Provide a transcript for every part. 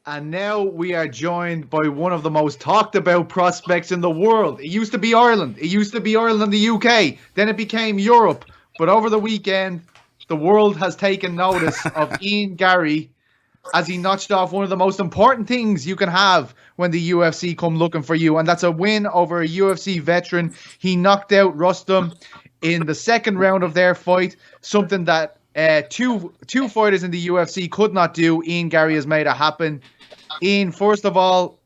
And now we are joined by one of the most talked about prospects in the world. It used to be Ireland. It used to be Ireland and the UK. Then it became Europe. But over the weekend, the world has taken notice of Ian Garry as he notched off one of the most important things you can have when the UFC come looking for you. And that's a win over a UFC veteran. He knocked out Rustam in the second round of their fight, something that two fighters in the UFC could not do. Ian Garry has made it happen. Ian, first of all,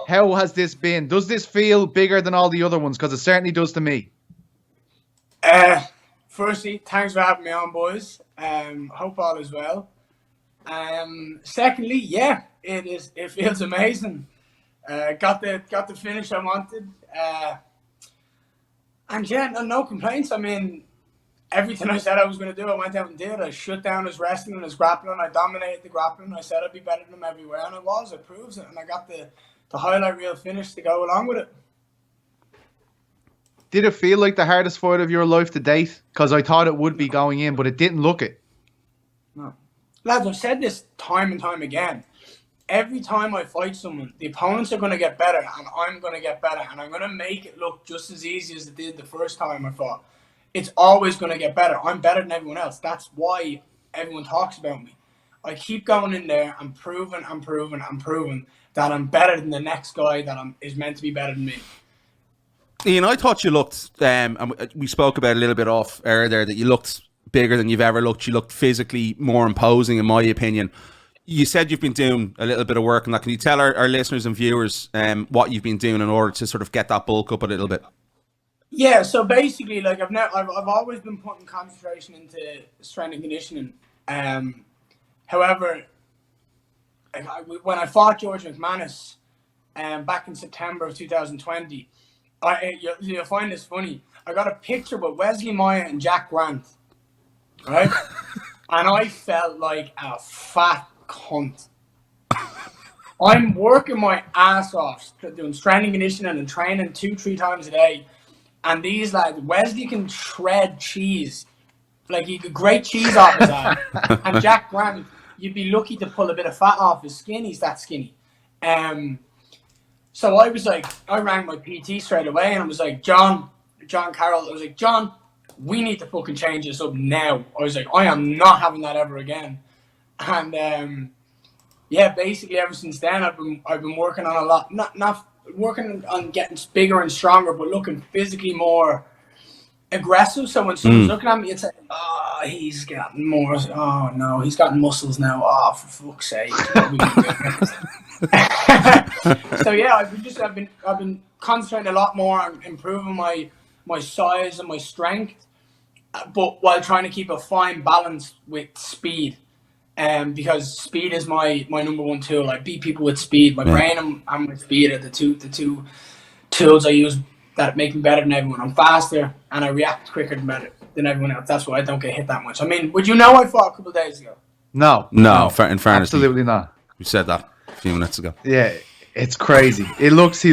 how has this been? Does this feel bigger than all the other ones? Because it certainly does to me. Firstly, thanks for having me on, boys. Hope all is well. Secondly, yeah, it is. It feels amazing. Got the finish I wanted, and yeah, no complaints. I mean, everything I said I was going to do, I went out and did. I shut down his wrestling and his grappling. I dominated the grappling. I said I'd be better than him everywhere, and I was. I proved it, and I got the highlight reel finish to go along with it. Did it feel like the hardest fight of your life to date? Because I thought it would be going in, but it didn't look it. No. Lads, I've said this time and time again. Every time I fight someone, the opponents are going to get better, and I'm going to get better, and I'm going to make it look just as easy as it did the first time I fought. It's always going to get better. I'm better than everyone else. That's why everyone talks about me. I keep going in there and proving that I'm better than the next guy that is meant to be better than me. Ian, I thought you looked, and we spoke about it a little bit off air there, that you looked bigger than you've ever looked. You looked physically more imposing, in my opinion. You said you've been doing a little bit of work on that. Can you tell our listeners and viewers what you've been doing in order to sort of get that bulk up a little bit? Yeah, so basically, like I've always been putting concentration into strength and conditioning. However, when I fought George McManus back in September of 2020, you'll find this funny. I got a picture with Wesley Moya and Jack Grant, right? And I felt like a fat cunt. I'm working my ass off, doing strength and conditioning and training 2-3 times a day. And these lads, Wesley can shred cheese. Like, he could grate cheese off his ass. And Jack Grant, you'd be lucky to pull a bit of fat off his skin. He's that skinny. So I was like, I rang my PT straight away and I was like, John Carroll, I was like, John, we need to fucking change this up now. I was like, I am not having that ever again. And yeah, basically ever since then I've been working on a lot, not working on getting bigger and stronger, but looking physically more aggressive. So when someone's looking at me, it's like, oh, he's gotten more. Oh no, he's gotten muscles now. Oh, for fuck's sake. So yeah, I've been concentrating a lot more on improving my size and my strength, but while trying to keep a fine balance with speed. Because speed is my number one tool. I beat people with speed. My brain and my speed are the two tools I use that make me better than everyone. I'm faster and I react quicker than everyone else. That's why I don't get hit that much. I mean, would you know I fought a couple of days ago? No. In fairness, absolutely not. We said that a few minutes ago. Yeah, it's crazy. He looks,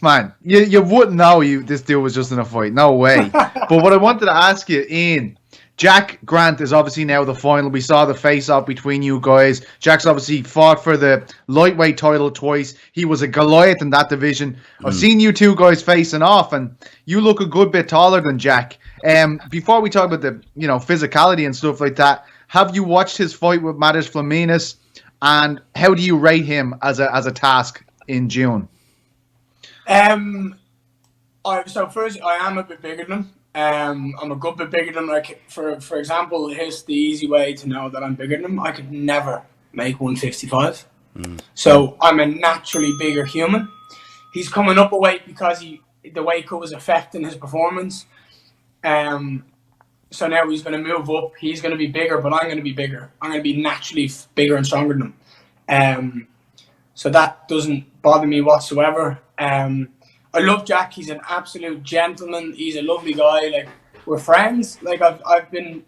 man. You wouldn't know this dude was just in a fight. No way. But what I wanted to ask you, Ian. Jack Grant is obviously now the final. We saw the face-off between you guys. Jack's obviously fought for the lightweight title twice. He was a Goliath in that division. I've seen you two guys facing off, and you look a good bit taller than Jack. Before we talk about the physicality and stuff like that, have you watched his fight with Matis Flaminis, and how do you rate him as a task in June? So first, I am a bit bigger than him. I'm a good bit bigger than him. Like, for example, here's the easy way to know that I'm bigger than him. I could never make 155. So I'm a naturally bigger human. He's coming up a weight because the weight cut was affecting his performance. So now he's going to move up. He's going to be bigger, but I'm going to be bigger. I'm going to be naturally bigger and stronger than him. So that doesn't bother me whatsoever. I love Jack. He's an absolute gentleman. He's a lovely guy. Like, we're friends. Like, I've been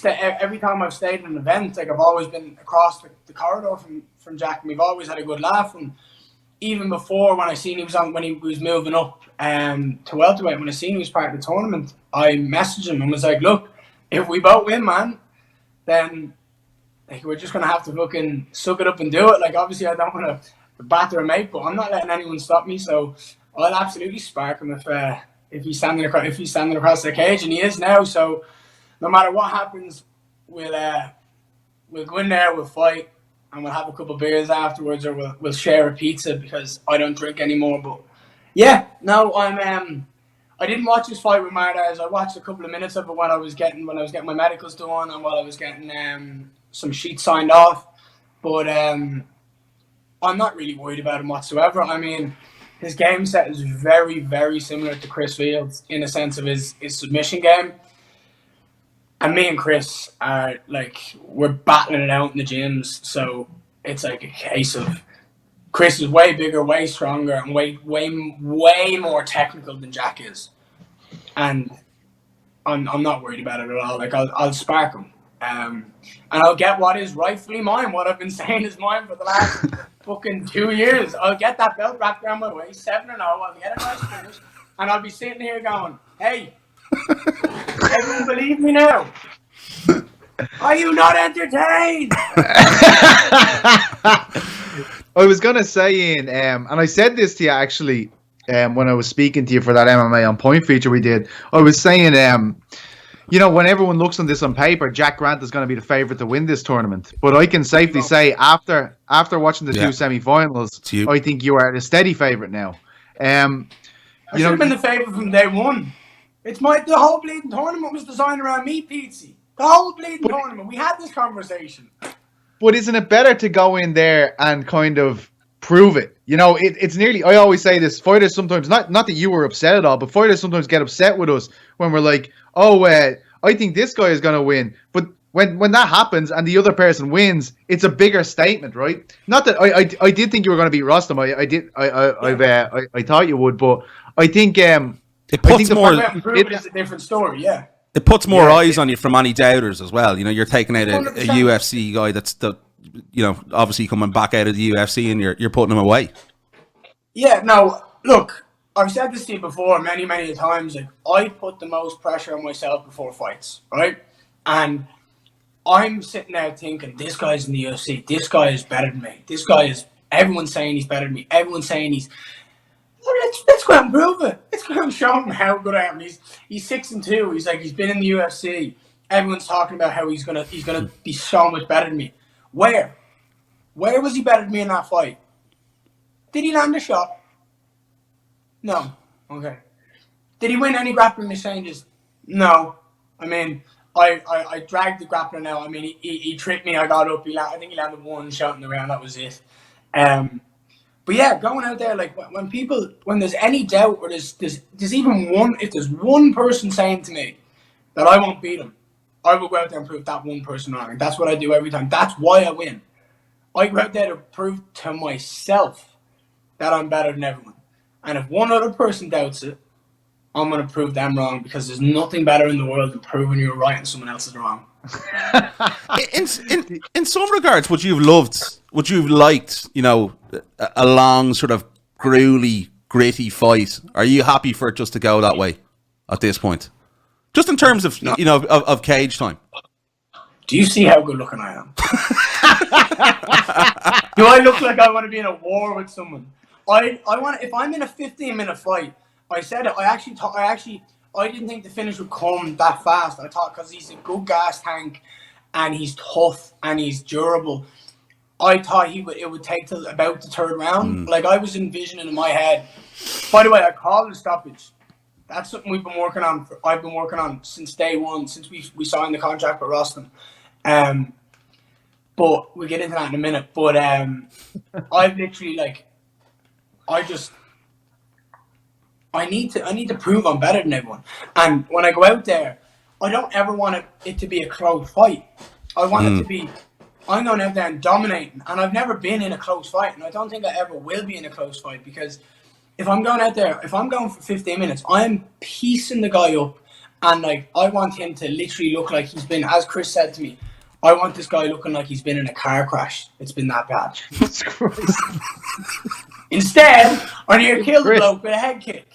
every time I've stayed at an event, like, I've always been across the corridor from Jack, and we've always had a good laugh. And even before, when he was moving up to welterweight, when I seen he was part of the tournament, I messaged him and was like, look, if we both win, man, then like we're just gonna have to fucking suck it up and do it. Like obviously I don't want to batter a mate, but I'm not letting anyone stop me. So I'll absolutely spark him if he's standing across the cage, and he is now. So no matter what happens, we'll go in there, we'll fight, and we'll have a couple of beers afterwards, or we'll share a pizza because I don't drink anymore. But yeah, no, I didn't watch his fight with Martez. I watched a couple of minutes of it when I was getting my medicals done and while I was getting some sheets signed off. But I'm not really worried about him whatsoever. I mean, his game set is very, very similar to Chris Fields in a sense of his submission game. And me and Chris are like, we're battling it out in the gyms. So it's like a case of Chris is way bigger, way stronger, and way more technical than Jack is. And I'm not worried about it at all. Like I'll spark him. And I'll get what is rightfully mine, what I've been saying is mine for the last fucking 2 years. I'll get that belt wrapped around my waist, 7-0, I'll get a nice finish, and I'll be sitting here going, hey, everyone believe me now? Are you not entertained? I was gonna say, Ian, and I said this to you actually when I was speaking to you for that MMA on Point feature we did. I was saying, you know, when everyone looks on this on paper, Jack Grant is going to be the favorite to win this tournament. But I can safely say, after watching the two semi-finals, I think you are the steady favorite now. I should have been the favorite from day one. The whole bleeding tournament was designed around me, Petey. The whole bleeding tournament. We had this conversation. But isn't it better to go in there and kind of prove it? You know, it's nearly, I always say this, fighters sometimes, not that you were upset at all, but fighters sometimes get upset with us when we're like, oh, I think this guy is going to win. But when that happens and the other person wins, it's a bigger statement, right? Not that I did think you were going to beat Rostam. I thought you would, but I think it puts more. It's a different story, yeah. It puts more eyes on you from any doubters as well. You know, you're taking out a UFC guy that's obviously coming back out of the UFC, and you're putting him away. Yeah. No, look. I've said this to you before many, many times. Like, I put the most pressure on myself before fights, right? And I'm sitting there thinking, this guy's in the UFC. This guy is better than me. This guy is. Everyone's saying he's better than me. Everyone's saying he's. Let's go out and prove it. Let's go out and show him how good I am. He's 6-2. He's like, he's been in the UFC. Everyone's talking about how he's gonna be so much better than me. Where was he better than me in that fight? Did he land a shot? No. Okay. Did he win any grappling exchanges? No. I mean, I dragged the grappler now. I mean, he tricked me. I got up. I think he landed one shot in the round. That was it. But yeah, going out there, like when there's any doubt or there's even one, if there's one person saying to me that I won't beat him, I will go out there and prove that one person wrong. And that's what I do every time. That's why I win. I go out there to prove to myself that I'm better than everyone. And if one other person doubts it, I'm going to prove them wrong, because there's nothing better in the world than proving you're right and someone else is wrong. in some regards, would you have liked, a long sort of gruely, gritty fight? Are you happy for it just to go that way at this point? Just in terms of, of cage time. Do you see how good looking I am? Do I look like I want to be in a war with someone? I want, if I'm in a 15-minute fight, I said it. I didn't think the finish would come that fast. I thought, because he's a good gas tank, and he's tough and he's durable, I thought it would take till about the third round. Like, I was envisioning in my head. By the way, I called the stoppage. That's something we've been working on. I've been working on since day one, since we signed the contract with Rostam. But we'll get into that in a minute. But I've literally, I need to prove I'm better than everyone. And when I go out there, I don't ever want it to be a close fight. I want it to be, I'm going out there and dominating. And I've never been in a close fight, and I don't think I ever will be in a close fight, because if I'm going out there, if I'm going for 15 minutes, I'm piecing the guy up, and I want him to literally look like he's been, as Chris said to me, I want this guy looking like he's been in a car crash. It's been that bad. Jesus Christ. Instead, I need to kill the bloke with a head kick.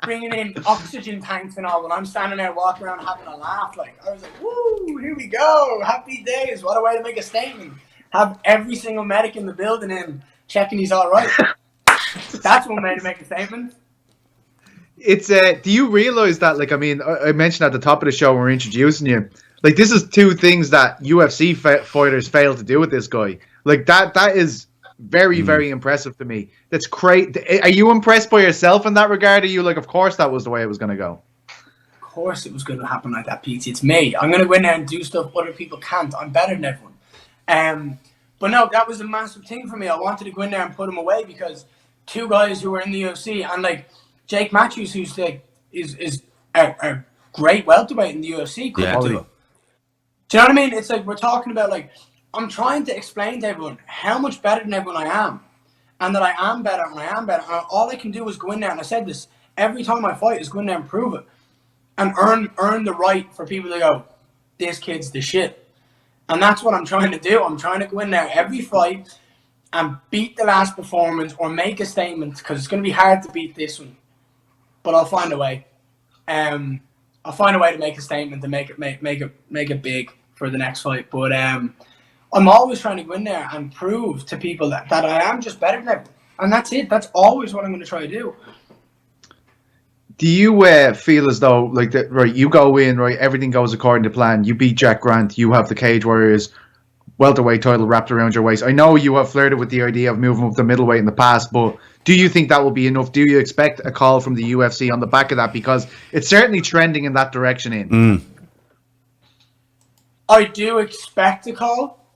bringing in oxygen tanks and all, when I'm standing there walking around having a laugh. Like, I was like, woo, here we go. Happy days. What a way to make a statement. Have every single medic in the building in checking he's all right. That's one way to make a statement. It's do you realize that, like, I mean, I mentioned at the top of the show when we're introducing you, like, this is two things that UFC fighters fail to do with this guy. Like, that is very, very impressive to me. That's great. Are you impressed by yourself in that regard? Are you like, of course that was the way it was going to go? Of course it was going to happen like that, Pete. It's me. I'm going to go in there and do stuff other people can't. I'm better than everyone. But no, that was a massive thing for me. I wanted to go in there and put him away because two guys who were in the UFC, and like Jake Matthews, who's like is a great welterweight in the UFC, couldn't do it. Do you know what I mean? It's like we're talking about, like, I'm trying to explain to everyone how much better than everyone I am, and that I am better and I am better. And all I can do is go in there, and I said this every time I fight, is go in there and prove it, and earn the right for people to go, this kid's the shit. And that's what I'm trying to do. I'm trying to go in there every fight and beat the last performance or make a statement, because it's going to be hard to beat this one, but I'll find a way. I'll find a way to make a statement and make it big for the next fight. But I'm always trying to go in there and prove to people that I am just better than everyone. And that's it. That's always what I'm going to try to do. Do you feel as though, like, that, right, you go in, right, everything goes according to plan, you beat Jack Grant, you have the Cage Warriors welterweight title wrapped around your waist? I know you have flirted with the idea of moving up to middleweight in the past, but do you think that will be enough? Do you expect a call from the UFC on the back of that? Because it's certainly trending in that direction. I do expect a call.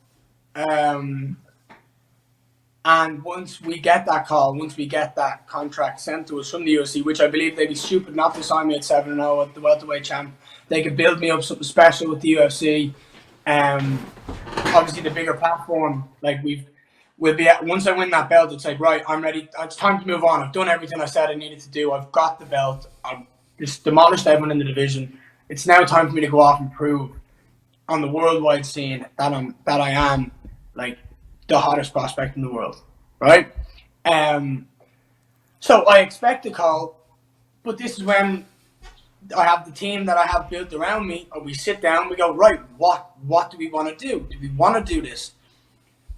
And once we get that call, once we get that contract sent to us from the UFC, which I believe they'd be stupid not to sign me at 7-0 at the welterweight champ, they could build me up something special with the UFC. Obviously the bigger platform, like we'll be at, once I win that belt, it's like, right, I'm ready. It's time to move on. I've done everything I said I needed to do. I've got the belt. I've just demolished everyone in the division. It's now time for me to go off and prove on the worldwide scene that I am like the hottest prospect in the world, right? So I expect a call, but this is when I have the team that I have built around me, and we sit down, we go, right, what do we want to do? Do we want to do this?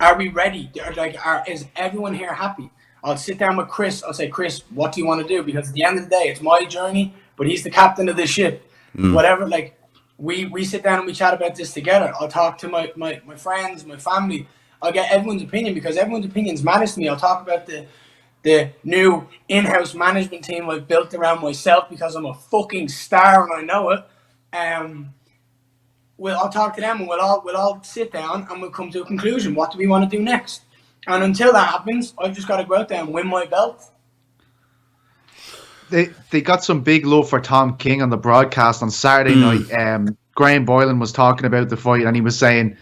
Are we ready? Is everyone here happy? I'll sit down with Chris. I'll say, Chris, what do you want to do? Because at the end of the day, it's my journey, but he's the captain of this ship. Whatever, like, we sit down and we chat about this together. I'll talk to my friends, my family. I'll get everyone's opinion, because everyone's opinions matters to me. I'll talk about the new in-house management team I've built around myself, because I'm a fucking star and I know it. I'll talk to them, and we'll all sit down and we'll come to a conclusion. What do we want to do next? And until that happens, I've just got to go out there and win my belt. They got some big love for Tom King on the broadcast on Saturday night. Graham Boylan was talking about the fight, and he was saying,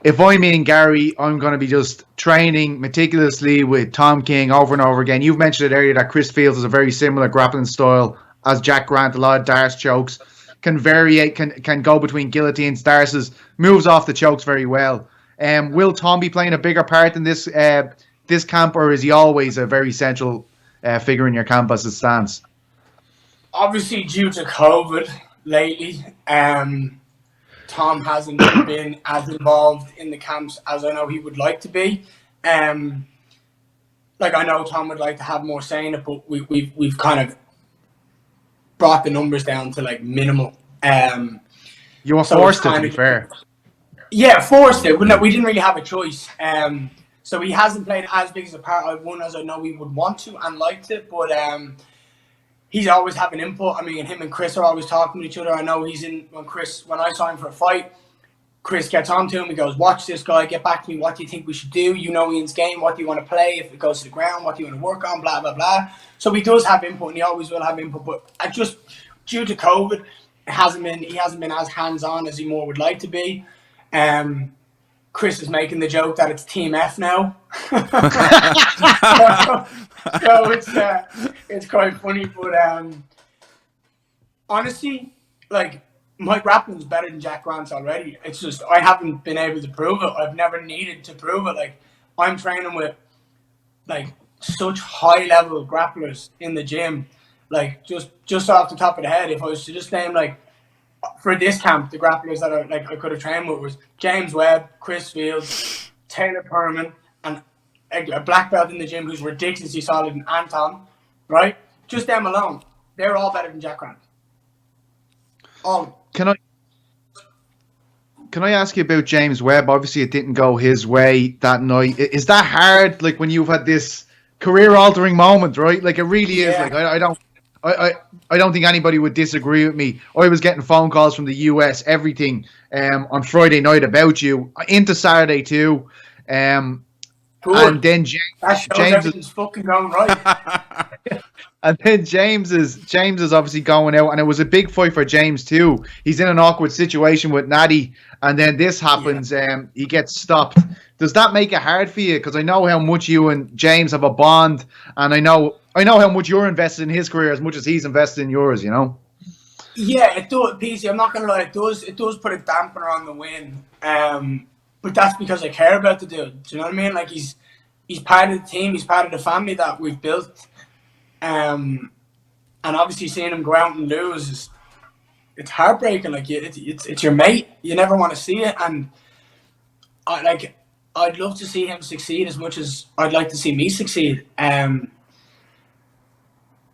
if I'm in Garry, I'm going to be just training meticulously with Tom King over and over again. You've mentioned it earlier that Chris Fields has a very similar grappling style as Jack Grant. A lot of Darce chokes, can vary, can go between guillotines. Darce's moves off the chokes very well. Will Tom be playing a bigger part in this camp, or is he always a very central figure in your camp as it stands? Obviously, due to COVID lately, Tom hasn't been as involved in the camps as I know he would like to be. Like, I know Tom would like to have more say in it, but we've kind of brought the numbers down to like minimal. You were forced to be fair. Yeah, forced it. We didn't really have a choice. So he hasn't played as big as a part of one as I know we would want to and liked it, but he's always having input. I mean, him and Chris are always talking to each other. I know when I sign for a fight, Chris gets on to him. He goes, watch this guy, get back to me. What do you think we should do? You know Ian's game. What do you want to play? If it goes to the ground, what do you want to work on? Blah, blah, blah. So he does have input, and he always will have input. But just due to COVID, he hasn't been as hands-on as he more would like to be. Chris is making the joke that it's Team F now. so it's quite funny. But honestly, like, my grappling's better than Jack Grant's already. It's just I haven't been able to prove it. I've never needed to prove it. Like, I'm training with like such high level grapplers in the gym, like just off the top of the head, if I was to just name like for this camp, the grapplers that I could have trained with was James Webb, Chris Fields, Taylor Perman, and a black belt in the gym who's ridiculously solid, and Anton, right? Just them alone, they're all better than Jack Grant. All. Can I ask you about James Webb? Obviously, it didn't go his way that night. Is that hard? Like when you've had this career-altering moment, right? Like it really is. Like I don't think anybody would disagree with me. I was getting phone calls from the US, everything, on Friday night about you, into Saturday too, and then James everything's fucking going right. And then James is obviously going out, and it was a big fight for James too. He's in an awkward situation with Natty, and then this happens. He gets stopped. Does that make it hard for you? Because I know how much you and James have a bond, and I know how much you're invested in his career as much as he's invested in yours. You know. Yeah, it does, PC. I'm not gonna lie. It does put a dampener on the win. But that's because I care about the dude. Do you know what I mean? Like he's part of the team. He's part of the family that we've built. And obviously seeing him go out and lose it's heartbreaking. Like it's your mate. You never want to see it. And I'd love to see him succeed as much as I'd like to see me succeed. But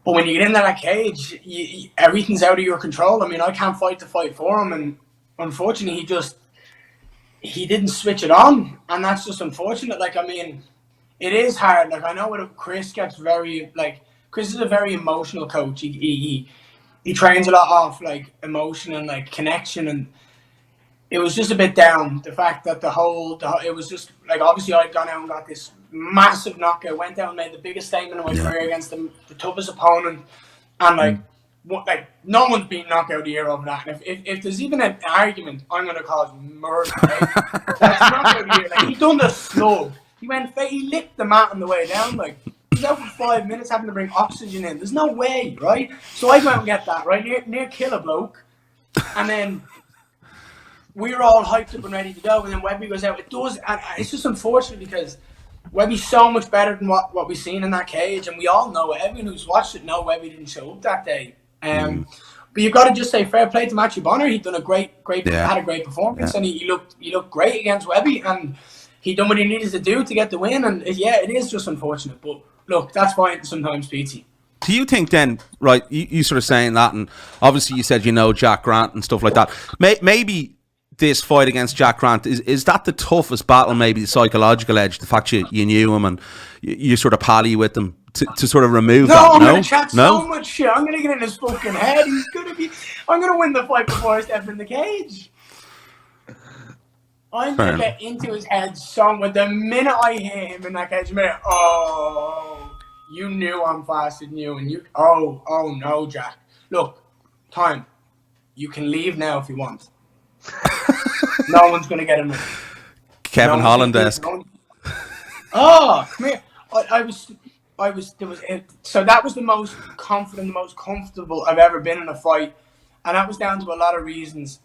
when you get into that cage, everything's out of your control. I mean, I can't fight the fight for him, and unfortunately, he didn't switch it on, and that's just unfortunate. Like, I mean, it is hard. Like, I know Chris gets very Chris is a very emotional coach. He trains a lot off like emotion and like connection, and it was just a bit down. The fact that it was just like obviously I'd gone out and got this massive knockout, went out and made the biggest statement of my career against the toughest opponent, and no one's beaten knockout of the year over that. And if there's even an argument, I'm going to cause murder. Right? That's knockout of the year. Like he done the slug. He licked the mat on the way down. Like he was out for 5 minutes having to bring oxygen in. There's no way, right? So I go out and get that right near kill a bloke, and then we were all hyped up and ready to go. And then Webby goes out. It does, and it's just unfortunate because Webby's so much better than what we've seen in that cage, and we all know it. Everyone who's watched it know Webby didn't show up that day. But you've got to just say fair play to Matthew Bonner. He'd done had a great performance, and he looked great against Webby, and he done what he needed to do to get the win. And it is just unfortunate, but look, that's fine sometimes, Petey. Do you think then, right? You sort of saying that, and obviously you said Jack Grant and stuff like that. Maybe this fight against Jack Grant is that the toughest battle? Maybe the psychological edge, the fact you knew him and you sort of pally with him to sort of remove that. I'm going to chat so much shit. I'm going to get in his fucking head. I'm going to win the fight before I step in the cage. I'm going to get into his head with the minute I hear him in that cage, you knew I'm faster than you, and oh no, Jack. Look, time. You can leave now if you want. No one's going to get him. Kevin Holland-esque. Oh, come here. So that was the most confident, the most comfortable I've ever been in a fight. And that was down to a lot of reasons.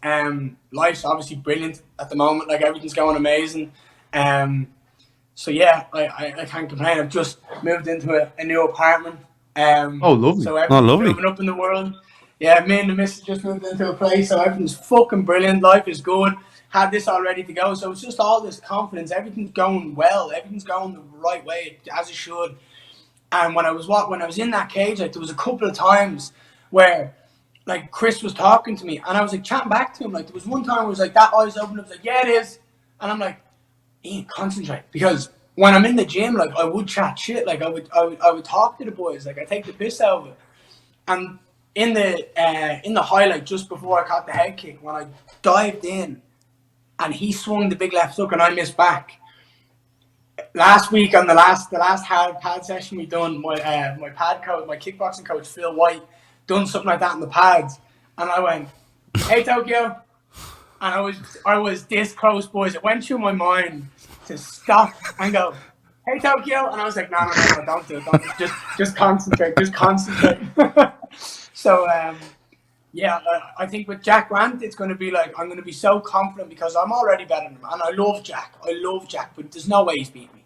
Life's obviously brilliant at the moment. Like, everything's going amazing. So, yeah, I can't complain. I've just moved into a new apartment. Lovely. So everything's moving up in the world. Yeah, me and the missus just moved into a place. So everything's fucking brilliant. Life is good. Had this all ready to go. So it's just all this confidence. Everything's going well. Everything's going the right way, as it should. And when I was in that cage, there was a couple of times where Chris was talking to me, and I was chatting back to him. There was one time where it was that eyes open. I was yeah, it is. And I'm Ian, concentrate, because when I'm in the gym, I would chat shit. I would talk to the boys. I take the piss out of it. And in the highlight just before I caught the head kick, when I dived in, and he swung the big left hook, and I missed back. Last week on the last hard pad session we done, my pad coach, my kickboxing coach Phil White, done something like that in the pads, and I went, "Hey Tokyo," and I was this close, boys. It went through my mind to stop and go, "Hey Tokyo," and I was like, "No, don't do it. Just concentrate, So I think with Jack Grant, it's going to be I'm going to be so confident because I'm already better than him, and I love Jack, but there's no way he's beating me.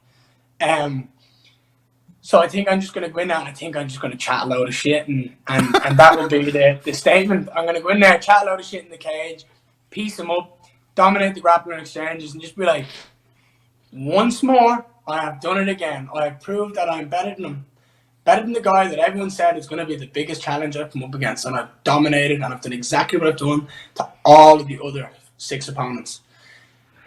So I think I'm just going to go in there and I think I'm just going to chat a load of shit. And that will be the statement. I'm going to go in there, chat a load of shit in the cage, piece them up, dominate the grappling exchanges, and just be like, once more, I have done it again. I have proved that I'm better than him. Better than the guy that everyone said is going to be the biggest challenge I've come up against. And I've dominated and I've done exactly what I've done to all of the other 6 opponents.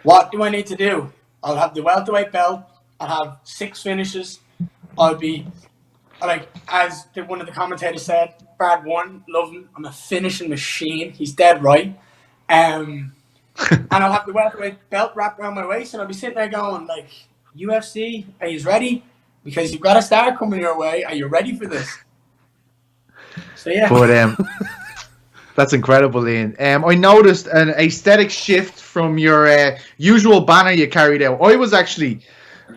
What do I need to do? I'll have the welterweight belt. I'll have 6 finishes. I'll be, like, as one of the commentators said, Brad Warren, love him. I'm a finishing machine. He's dead right. And I'll have the welterweight belt wrapped around my waist and I'll be sitting there going, like, UFC, are you ready? Because you've got a star coming your way. Are you ready for this? So, yeah. But that's incredible, Ian. I noticed an aesthetic shift from your usual banner you carried out. I was actually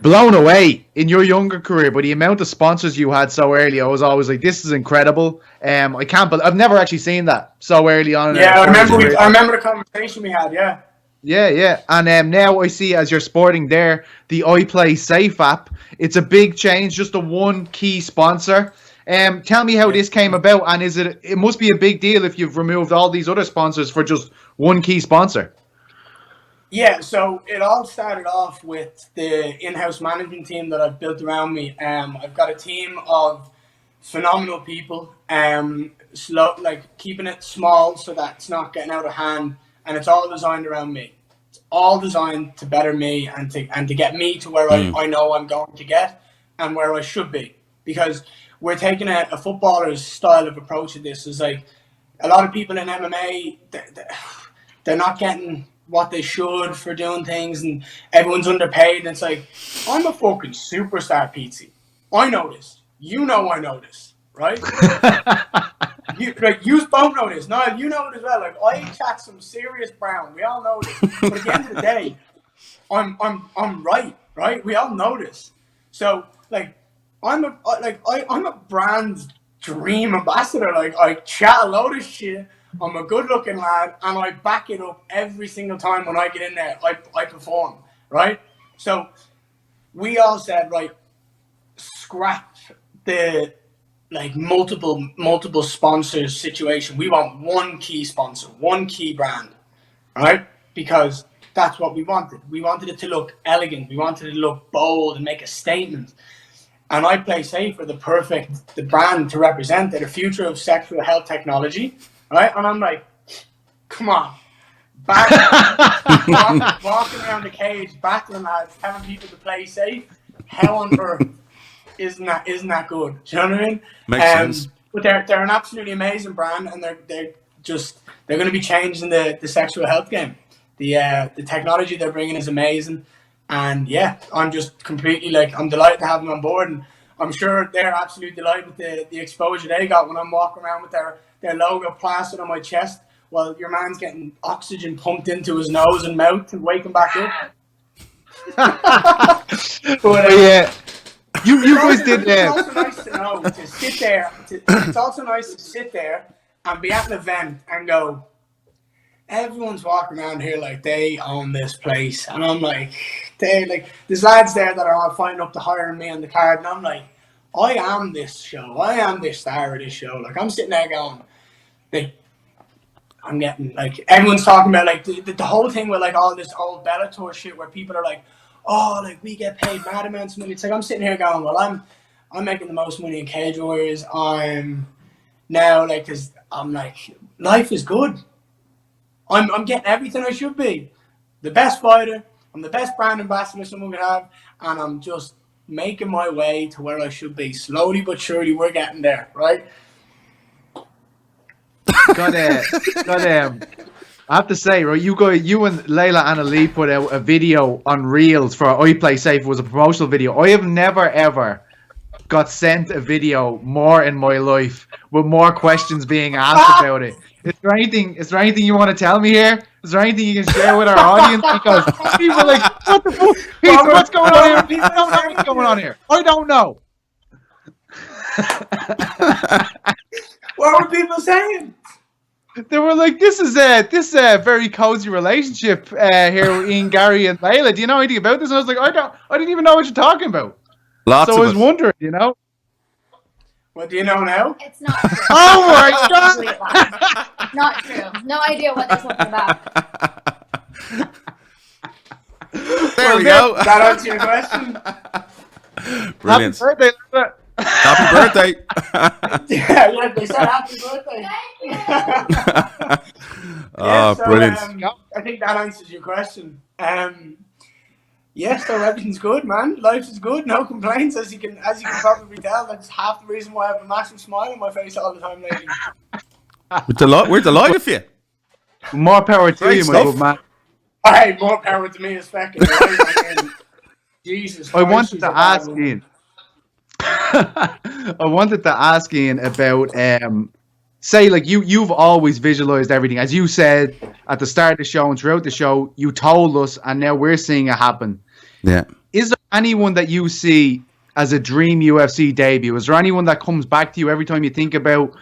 blown away in your younger career by the amount of sponsors you had so early. I was always like, this is incredible. I can't believe I've never actually seen that so early on. Yeah, I remember the conversation we had, yeah. Yeah. And now I see as you're sporting there, the iPlay Safe app. It's a big change, just the one key sponsor. Tell me how this came about, and it must be a big deal if you've removed all these other sponsors for just one key sponsor. Yeah, so it all started off with the in-house management team that I've built around me. I've got a team of phenomenal people, keeping it small so that it's not getting out of hand, and it's all designed around me. It's all designed to better me and to get me to where I know I'm going to get and where I should be. Because we're taking a footballer's style of approach to this. Is like a lot of people in MMA, they're not getting what they should for doing things, and everyone's underpaid. And it's like, I'm a fucking superstar, Pete. I know this. You know I know this, right? You both know this. No, you know it as well. Like, I chat some serious brown. We all know this. But at the end of the day, I'm right? We all know this. So, like, I'm a brand dream ambassador. Like, I chat a load of shit. I'm a good-looking lad, and I back it up every single time when I get in there. I perform, right? So we all said, right, scrap the multiple sponsors situation. We want one key sponsor, one key brand, right? Because that's what we wanted. We wanted it to look elegant. We wanted it to look bold and make a statement. And iPlay Safe are the brand to represent the future of sexual health technology. Right? And I'm like, come on. Walking around the cage, battling lads, telling people to play safe. How on earth isn't that good? Do you know what I mean? Makes sense. But they're an absolutely amazing brand, and they're going to be changing the sexual health game. The technology they're bringing is amazing, and yeah, I'm just completely I'm delighted to have them on board, and I'm sure they're absolutely delighted with the exposure they got when I'm walking around with their logo plastered on my chest while your man's getting oxygen pumped into his nose and mouth to wake him back up. But, yeah, you guys did. It's also nice to know to sit there. It's also nice to sit there and be at an event and go, everyone's walking around here like they own this place, and I'm like, there's lads there that are all fighting up to hiring me on the card, and I'm like, I am this show. I am the star of this show. Like, I'm sitting there going, I'm getting, everyone's talking about, the whole thing with, all this old Bellator shit where people are like, oh, we get paid mad amounts of money. It's like, I'm sitting here going, well, I'm making the most money in Cage Warriors. I'm now, because I'm life is good. I'm getting everything I should be. The best fighter. I'm the best brand ambassador someone could have. And I'm just making my way to where I should be. Slowly but surely, we're getting there, right? I have to say, right, you and Layla and Ali put out a video on Reels for iPlay Safe. It was a promotional video. I have never ever got sent a video more in my life with more questions being asked about it. Is there anything you want to tell me here? Is there anything you can share with our audience? Because people are like, what the fuck? Pete, what's going on here? I don't know what's going on here. I don't know. What were people saying? They were like, this is a very cozy relationship here with Ian, Garry, and Layla. Do you know anything about this? And I was like, I didn't even know what you're talking about. Lots So I of was us. wondering, you know. What do you know now? It's not true. Oh my God! Complete lie. Not true. No idea what they're talking about. There we there- go. That answer your question? Brilliant. Happy birthday, Linda. Happy birthday. Yeah, they said happy birthday. Oh, brilliant. I think that answers your question. Yes, so everything's good, man. Life is good, no complaints, as you can probably tell. That's half the reason why I have a massive smile on my face all the time lately. We're delighted for you. More power to Great you, my stuff. good man. Hey, more power to me as fucking right. I mean, Jesus I Christ, wanted she's to a bad ask one. Ian. I wanted to ask Ian about say like you've always visualized everything. As you said at the start of the show and throughout the show, you told us and now we're seeing it happen. Yeah. Is there anyone that you see as a dream UFC debut? Is there anyone that comes back to you every time you think about,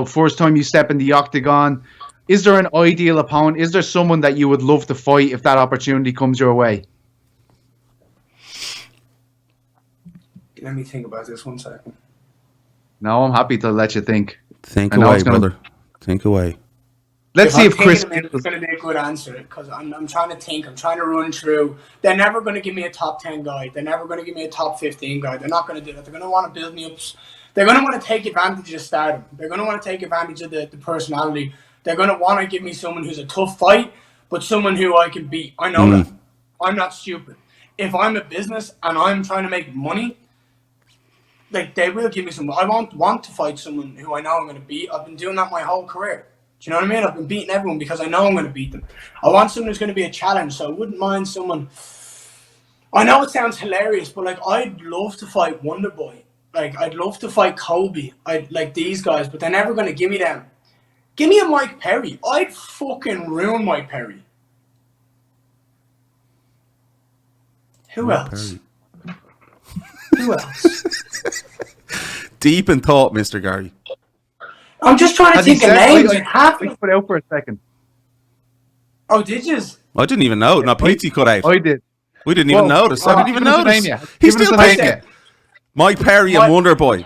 first time you step in the octagon? Is there an ideal opponent? Is there someone that you would love to fight if that opportunity comes your way? Let me think about this 1 second. No, I'm happy to let you think. Think I know away, it's gonna- brother. Think away. Let's see if Chris. It's going to be a good answer because I'm trying to think. I'm trying to run through. They're never going to give me a top 10 guy. They're never going to give me a top 15 guy. They're not going to do that. They're going to want to build me up. They're going to want to take advantage of stardom. They're going to want to take advantage of the personality. They're going to want to give me someone who's a tough fight, but someone who I can beat. I know that. I'm not stupid. If I'm a business and I'm trying to make money, like they will give me someone. I want to fight someone who I know I'm going to beat. I've been doing that my whole career. Do you know what I mean? I've been beating everyone because I know I'm going to beat them. I want someone who's going to be a challenge, so I wouldn't mind someone. I know it sounds hilarious, but like I'd love to fight Wonderboy. Like I'd love to fight Kobe. I'd like these guys, but they're never going to give me them. Give me a Mike Perry. I'd fucking ruin Mike Perry. Who else? Who else? Deep in thought, Mr. Garry. I'm just trying to think of names. I put out for a second. Oh, did you? I didn't even know. No, PT cut out. I did. We didn't even notice. I didn't even give us a notice. name yet. He's Give us still a name thinking. yet. Mike Perry and Wonderboy.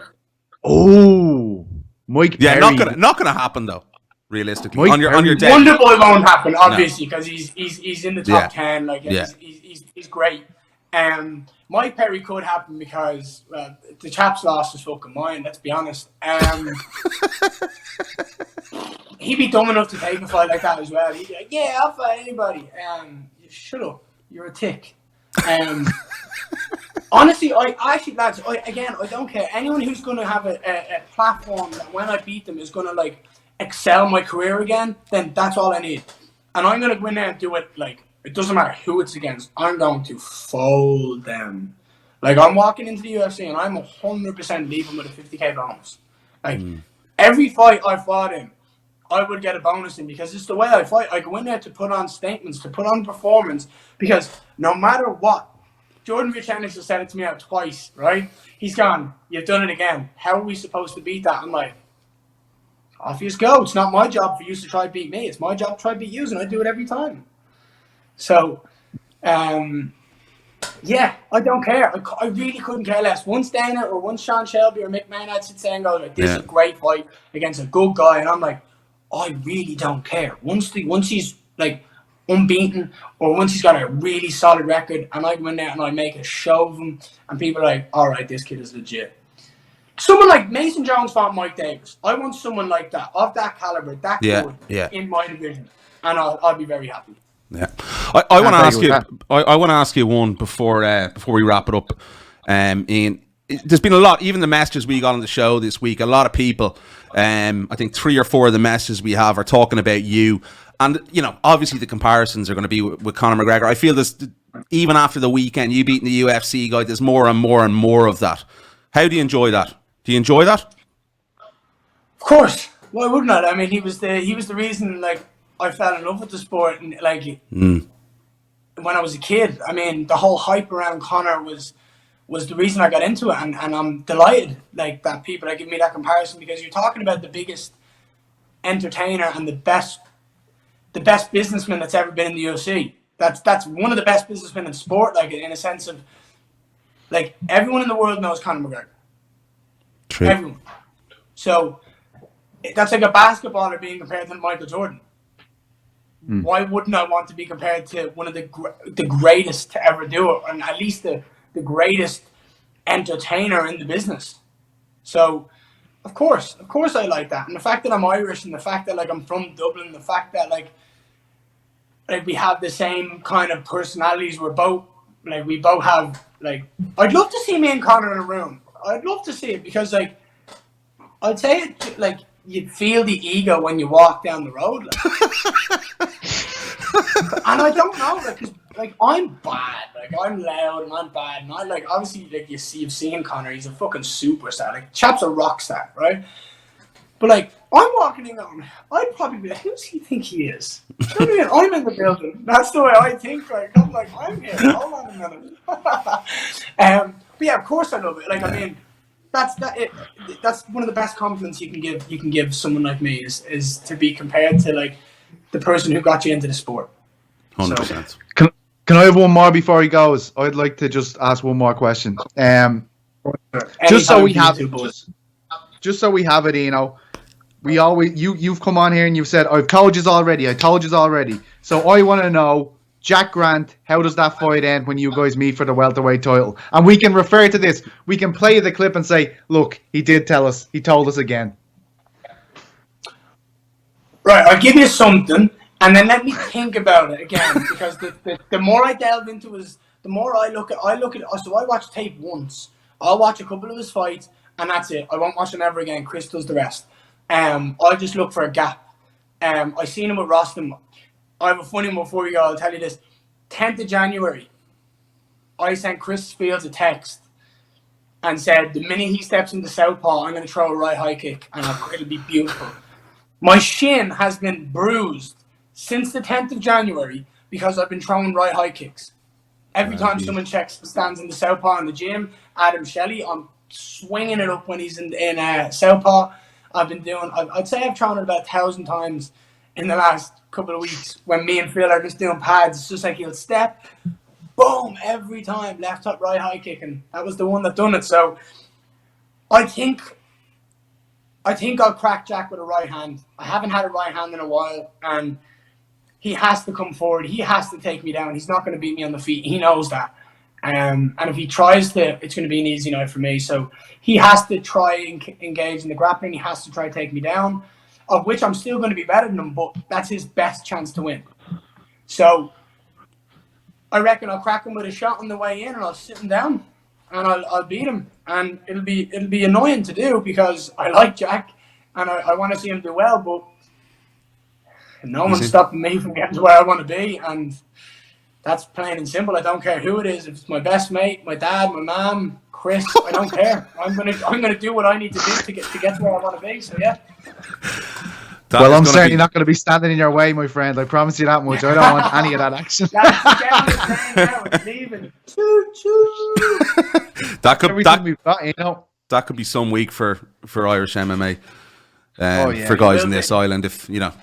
Oh, Mike Yeah, Perry. not gonna happen though. Realistically, Mike on your Perry. day. Wonderboy won't happen, obviously, because he's in the top Yeah. 10. Like Yeah. he's great. Mike Perry could happen because the chap's lost his fucking mind. Let's be honest. He'd be dumb enough to take a fight like that as well. He'd be like, "Yeah, I'll fight anybody." Shut up, you're a tick. Honestly, lads, I don't care. Anyone who's going to have a platform that when I beat them is going to like excel my career again, then that's all I need. And I'm going to go in there and do it like, it doesn't matter who it's against. I'm going to fold them. Like I'm walking into the UFC and I'm 100% leaving with a 50k bonus. Like every fight I fought in, I would get a bonus in because it's the way I fight. I go in there to put on statements, to put on performance, because no matter what, Jordan Vucenic has said it to me out twice, right? He's gone, "You've done it again. How are we supposed to beat that?" I'm like, off you go. It's not my job for you to try to beat me. It's my job to try to beat you, and I do it every time. So, yeah, I don't care. I really couldn't care less. Once Dana or once Sean Shelby or Mick Maynard sit there and go, like, "This is a great fight against a good guy," and I'm like, I really don't care. Once he's like unbeaten or once he's got a really solid record and I go in there and I make a show of him and people are like, all right, this kid is legit. Someone like Mason Jones fought Mike Davis. I want someone like that, of that caliber, that good in my division. And I'll be very happy. Yeah, I want to ask you. I want to ask you one before we wrap it up. Ian, there's been a lot. Even the messages we got on the show this week, a lot of people. I think 3 or 4 of the messages we have are talking about you, and obviously the comparisons are going to be with Conor McGregor. I feel this even after the weekend, you beating the UFC guy. There's more and more and more of that. How do you enjoy that? Do you enjoy that? Of course. Why wouldn't I? I mean, he was the reason like I fell in love with the sport, and like when I was a kid. I mean, the whole hype around Conor was the reason I got into it, and I'm delighted like that people are giving me that comparison, because you're talking about the biggest entertainer and the best businessman that's ever been in the UFC. That's one of the best businessmen in sport, like in a sense of Like, everyone in the world knows Conor McGregor. True. Everyone. So, that's like a basketballer being compared to Michael Jordan. Why wouldn't I want to be compared to one of the greatest to ever do it, and at least the greatest entertainer in the business? So, of course I like that. And the fact that I'm Irish, and the fact that like I'm from Dublin, the fact that like we have the same kind of personalities. We both have like. I'd love to see me and Conor in a room. I'd love to see it because like I'd say it like you'd feel the ego when you walk down the road. Like. And I don't know, like, 'cause, like, I'm bad, like, I'm loud and I'm bad, and I, like, obviously, like, you've seen Conor, he's a fucking superstar, like, chap's a rock star, right? But, like, I'm walking in going, I'd probably be like, who does he think he is? You know what I mean? I'm in the building, that's the way I think, like, I'm here, hold on a minute. But yeah, of course I love it, like, I mean, that's one of the best compliments you can give someone like me is to be compared to, like, the person who got you into the sport. 100%. Can I have one more before he goes? I'd like to just ask one more question. Just so we have it, you know, we always you've come on here and you've said I've told yous already. So I want to know, Jack Grant, how does that fight end when you guys meet for the welterweight title? And we can refer to this. We can play the clip and say, look, he did tell us. He told us again. Right, I'll give you something, and then let me think about it again, because the more I delve into it, the more I look at it. So I watch tape once. I'll watch a couple of his fights, and that's it. I won't watch them ever again. Chris does the rest. I'll just look for a gap. I seen him with Rostam. I have a funny one before we go. I'll tell you this. 10th of January, I sent Chris Fields a text and said, the minute he steps into southpaw, I'm going to throw a right high kick, and it'll be beautiful. My shin has been bruised since the 10th of January because I've been throwing right high kicks. Every time someone stands in the southpaw in the gym, Adam Shelley, I'm swinging it up when he's in southpaw. I'd say I've thrown it about 1,000 times in the last couple of weeks when me and Phil are just doing pads. It's just like he'll step, boom, every time, left hook, right high kick, and that was the one that done it. So I think I'll crack Jack with a right hand. I haven't had a right hand in a while, and he has to come forward. He has to take me down. He's not going to beat me on the feet. He knows that. And if he tries to, it's going to be an easy night for me. So he has to try and engage in the grappling. He has to try to take me down, of which I'm still going to be better than him, but that's his best chance to win. So I reckon I'll crack him with a shot on the way in, and I'll sit him down, and I'll beat him. And it'll be annoying to do because I like Jack, and I want to see him do well, but no one's stopping me from getting to where I want to be, and that's plain and simple. I don't care who it is. If it's my best mate, my dad, my mom, Chris, I don't care. I'm gonna do what I need to do to get to where I want to be. So yeah. Well, I'm certainly not going to be standing in your way, my friend. I promise you that much. I don't want any of that action. It's leaving. That could be some week for Irish MMA. For guys in this island, if you know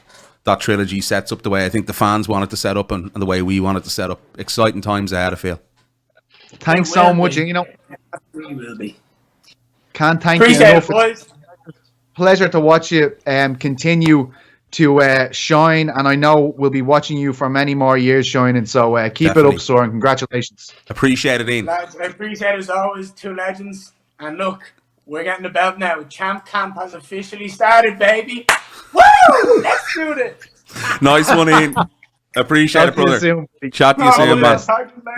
that trilogy sets up the way I think the fans wanted to set up and the way we wanted to set up. Exciting times ahead, I feel. Thanks so much. And, you know, it really will be. Can't thank you enough. It's a pleasure to watch you continue to shine, and I know we'll be watching you for many more years shining. So keep Definitely. It up, sir, and congratulations. Appreciate it, Ian. Lads, I appreciate it as always. Two legends, and look, we're getting the belt now. Champ Camp has officially started, baby. Woo! Let's do this. Nice one, Ian. Appreciate it, brother. Chat to you soon, man.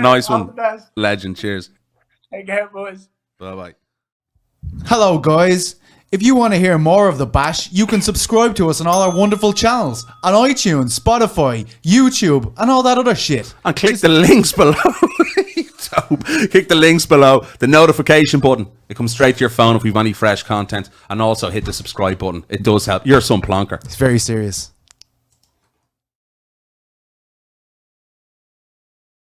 Nice one. Legend. Cheers. Take care, boys. Bye-bye. Hello, guys. If you want to hear more of The Bash, you can subscribe to us on all our wonderful channels on iTunes, Spotify, YouTube, and all that other shit. And click the links below. Click the links below, the notification button. It comes straight to your phone if we've any fresh content. And also hit the subscribe button. It does help. You're some plonker. It's very serious.